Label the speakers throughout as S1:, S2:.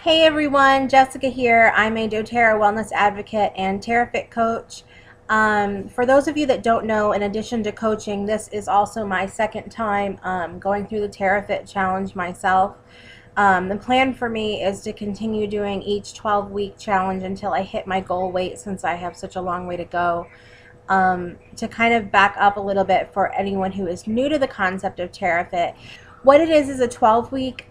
S1: Hey everyone, Jessica here. I'm a doTerra wellness advocate and TerraFit coach. For those of you that don't know, in addition to coaching, this is also my second time going through the TerraFit challenge myself. The plan for me is to continue doing each 12-week challenge until I hit my goal weight, since I have such a long way to go. To kind of back up a little bit for anyone who is new to the concept of TerraFit. What it is a 12-week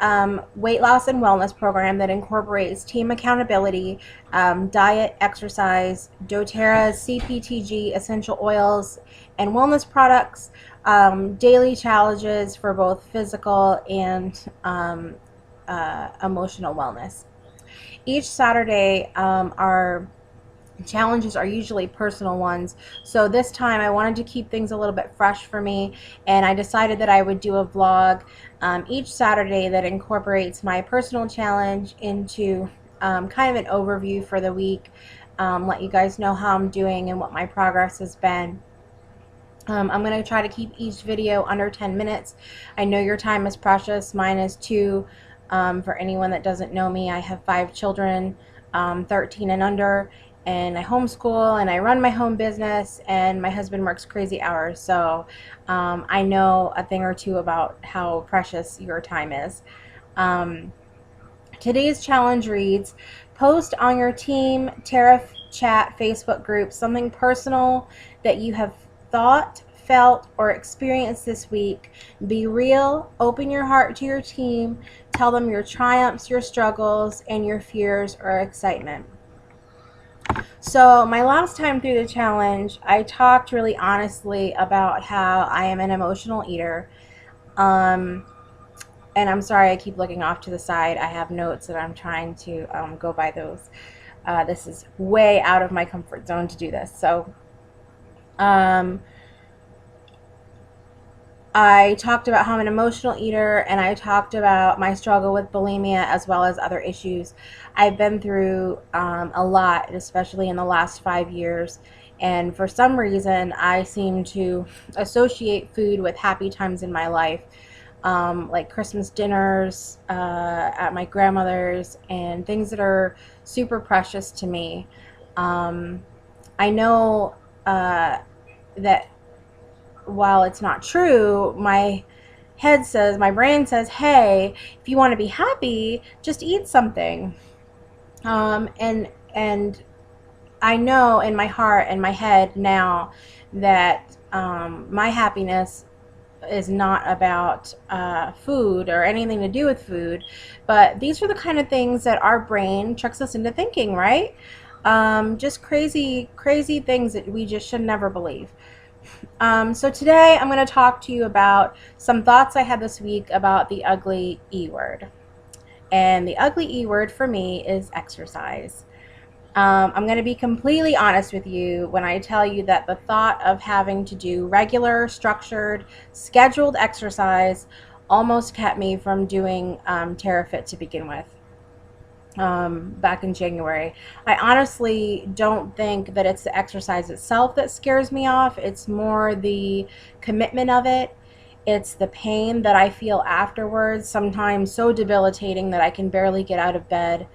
S1: weight loss and wellness program that incorporates team accountability, diet, exercise, doTerra CPTG essential oils and wellness products, daily challenges for both physical and emotional wellness. Each Saturday, our challenges are usually personal ones, so this time I wanted to keep things a little bit fresh for me, and I decided that I would do a vlog each Saturday that incorporates my personal challenge into kind of an overview for the week, let you guys know how I'm doing and what my progress has been. I'm going to try to keep each video under 10 minutes. I know your time is precious. Mine is too. For anyone that doesn't know me, I have 5 children, 13 and under, and I homeschool and I run my home business, and my husband works crazy hours, so I know a thing or two about how precious your time is. Today's challenge reads: post on your team Terra chat Facebook group something personal that you have thought, felt, or experienced this week. Be real, open your heart to your team, tell them your triumphs, your struggles, and your fears or excitement. So my last time through the challenge, I talked really honestly about how I am an emotional eater. And I'm sorry I keep looking off to the side. I have notes that I'm trying to go by those. This is way out of my comfort zone to do this. So I talked about how I'm an emotional eater, and I talked about my struggle with bulimia as well as other issues. I've been through a lot, especially in the last 5 years, and for some reason I seem to associate food with happy times in my life, like Christmas dinners at my grandmother's and things that are super precious to me. I know that while it's not true, my brain says, hey, if you want to be happy, just eat something. And I know in my heart and my head now that my happiness is not about food or anything to do with food, but these are the kind of things that our brain tricks us into thinking, right? Just crazy things that we just should never believe. So today I'm going to talk to you about some thoughts I had this week about the ugly E word. And the ugly E word for me is exercise. I'm going to be completely honest with you when I tell you that the thought of having to do regular, structured, scheduled exercise almost kept me from doing TerraFit to begin with. Back in January. I honestly don't think that it's the exercise itself that scares me off. It's more the commitment of it. It's the pain that I feel afterwards, sometimes so debilitating that I can barely get out of bed.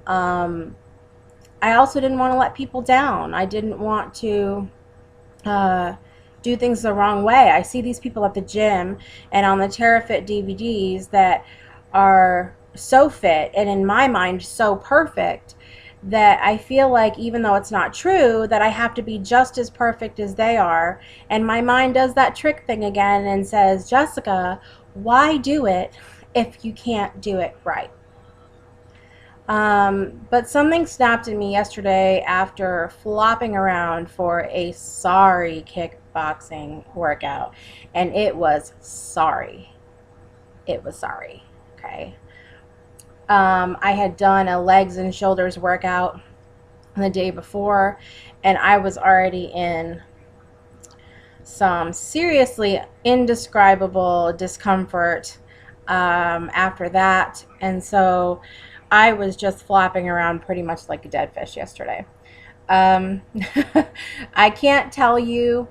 S1: I also didn't want to let people down. I didn't want to do things the wrong way. I see these people at the gym and on the TerraFit DVDs that are so fit and in my mind so perfect that I feel like, even though it's not true, that I have to be just as perfect as they are. And my mind does that trick thing again and says, Jessica, why do it if you can't do it right? But something snapped in me yesterday after flopping around for a sorry kickboxing workout, and it was sorry. It was sorry. Okay. I had done a legs and shoulders workout the day before, and I was already in some seriously indescribable discomfort after that, and so I was just flopping around pretty much like a dead fish yesterday. I can't tell you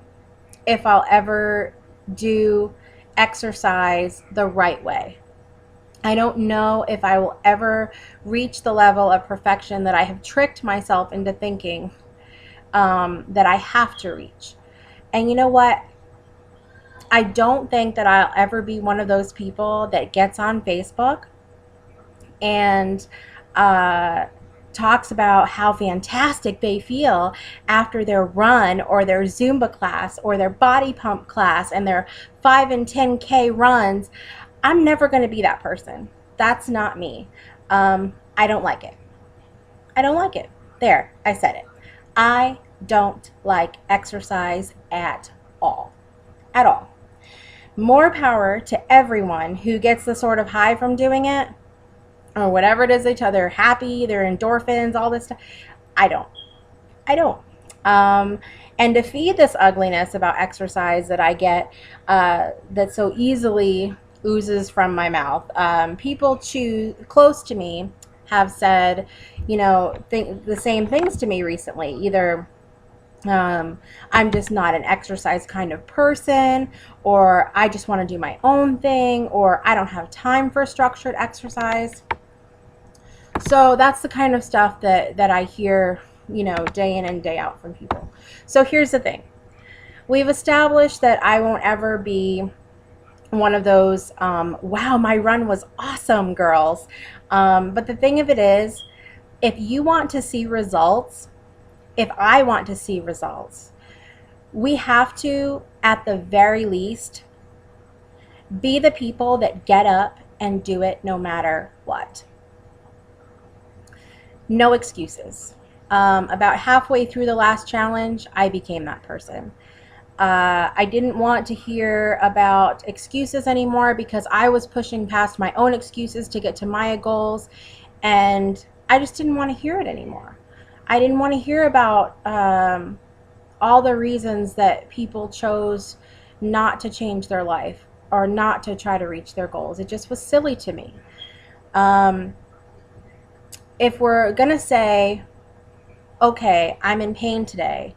S1: if I'll ever do exercise the right way. I don't know if I will ever reach the level of perfection that I have tricked myself into thinking that I have to reach. And you know what? I don't think that I'll ever be one of those people that gets on Facebook and uh, talks about how fantastic they feel after their run or their Zumba class or their body pump class and their 5 and 10K runs. I'm never going to be that person. That's not me. I don't like it. I don't like it. There, I said it. I don't like exercise at all. At all. More power to everyone who gets the sort of high from doing it, or whatever it is they tell. They're happy, they're endorphins, all this stuff. I don't. I don't. And to feed this ugliness about exercise that I get, that so easily oozes from my mouth, people close to me have said, the same things to me recently. Either I'm just not an exercise kind of person, or I just want to do my own thing, or I don't have time for structured exercise. So that's the kind of stuff that I hear, day in and day out from people. So here's the thing. We've established that I won't ever be one of those, wow, my run was awesome girls. But the thing of it is, if you want to see results, if I want to see results, we have to, at the very least, be the people that get up and do it no matter what. No excuses. About halfway through the last challenge, I became that person. I didn't want to hear about excuses anymore because I was pushing past my own excuses to get to my goals, and I just didn't want to hear it anymore. I didn't want to hear about all the reasons that people chose not to change their life or not to try to reach their goals. It just was silly to me. If we're going to say, okay, I'm in pain today,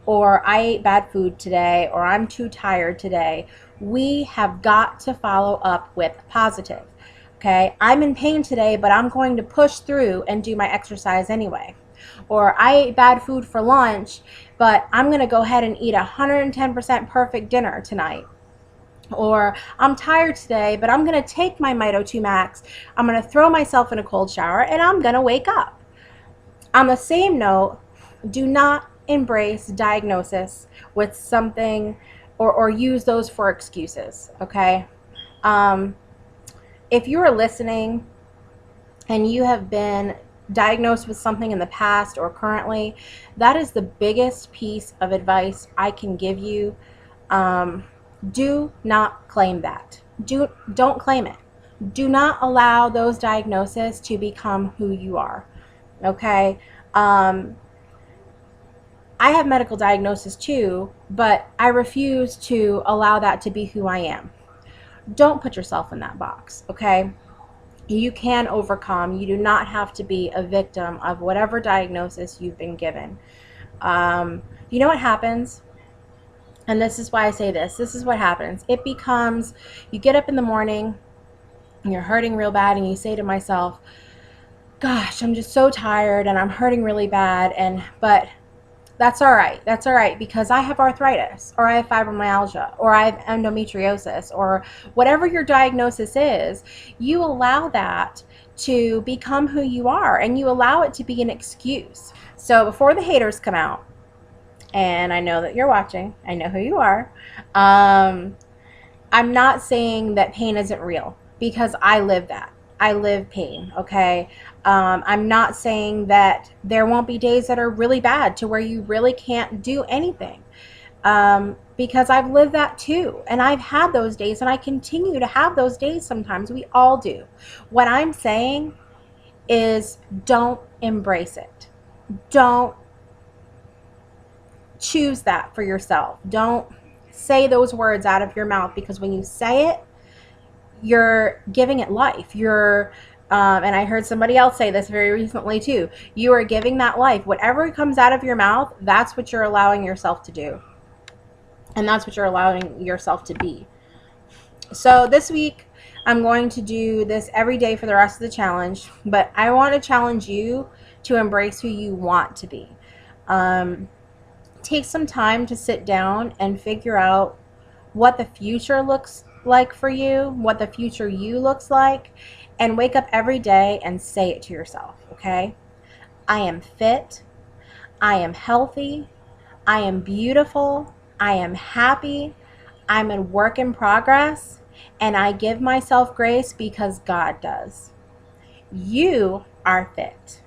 S1: or I ate bad food today, or I'm too tired today, we have got to follow up with positive. Okay, I'm in pain today, but I'm going to push through and do my exercise anyway. Or I ate bad food for lunch, but I'm going to go ahead and eat 110% perfect dinner tonight. Or I'm tired today, but I'm going to take my Mito 2 Max, I'm going to throw myself in a cold shower, and I'm going to wake up. On the same note, do not embrace diagnosis with something or use those for excuses, okay? If you are listening and you have been diagnosed with something in the past or currently, that is the biggest piece of advice I can give you. Do not claim that. Don't claim it. Do not allow those diagnoses to become who you are. Okay? I have medical diagnosis too, but I refuse to allow that to be who I am. Don't put yourself in that box, okay? You can overcome. You do not have to be a victim of whatever diagnosis you've been given. You know what happens? And this is why I say this. This is what happens. It becomes, you get up in the morning, and you're hurting real bad, and you say to myself, gosh, I'm just so tired, and I'm hurting really bad, but that's all right. That's all right, because I have arthritis, or I have fibromyalgia, or I have endometriosis, or whatever your diagnosis is. You allow that to become who you are, and you allow it to be an excuse. So before the haters come out, and I know that you're watching, I know who you are, I'm not saying that pain isn't real, because I live that. I live pain, okay? I'm not saying that there won't be days that are really bad to where you really can't do anything, because I've lived that too, and I've had those days, and I continue to have those days sometimes. We all do. What I'm saying is, don't embrace it. Don't choose that for yourself. Don't say those words out of your mouth, because when you say it, you're giving it life. You're and I heard somebody else say this very recently too. You are giving that life. Whatever comes out of your mouth, that's what you're allowing yourself to do, and that's what you're allowing yourself to be. So this week, I'm going to do this every day for the rest of the challenge, but I want to challenge you to embrace who you want to be. Um, Take some time to sit down and figure out what the future looks like for you, what the future you looks like, and wake up every day and say it to yourself, okay? I am fit. I am healthy. I am beautiful. I am happy. I'm a work in progress. And I give myself grace because God does. You are fit.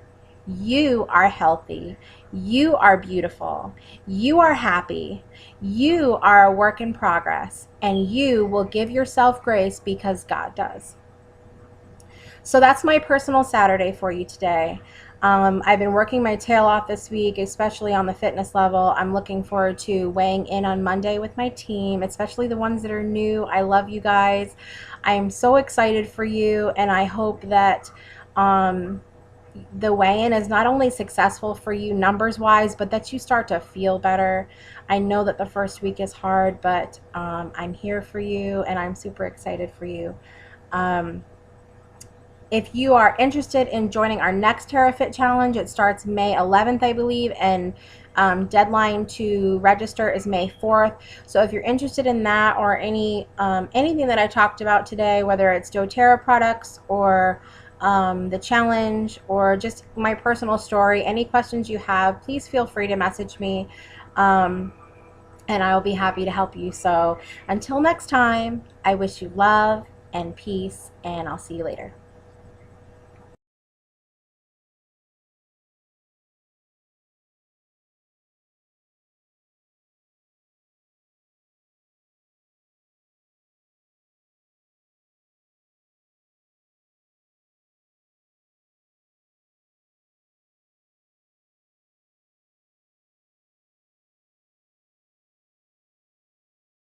S1: You are healthy. You are beautiful. You are happy. You are a work in progress. And you will give yourself grace because God does. So that's my personal Saturday for you today. I've been working my tail off this week, especially on the fitness level. I'm looking forward to weighing in on Monday with my team, especially the ones that are new. I love you guys. I am so excited for you, and I hope that the weigh-in is not only successful for you numbers wise, but that you start to feel better. I know that the first week is hard, but I'm here for you, and I'm super excited for you. If you are interested in joining our next TerraFit challenge, it starts May 11th, I believe, and deadline to register is May 4th. So if you're interested in that or anything that I talked about today, whether it's doTerra products or the challenge or just my personal story, any questions you have, please feel free to message me. And I will be happy to help you. So until next time, I wish you love and peace, and I'll see you later.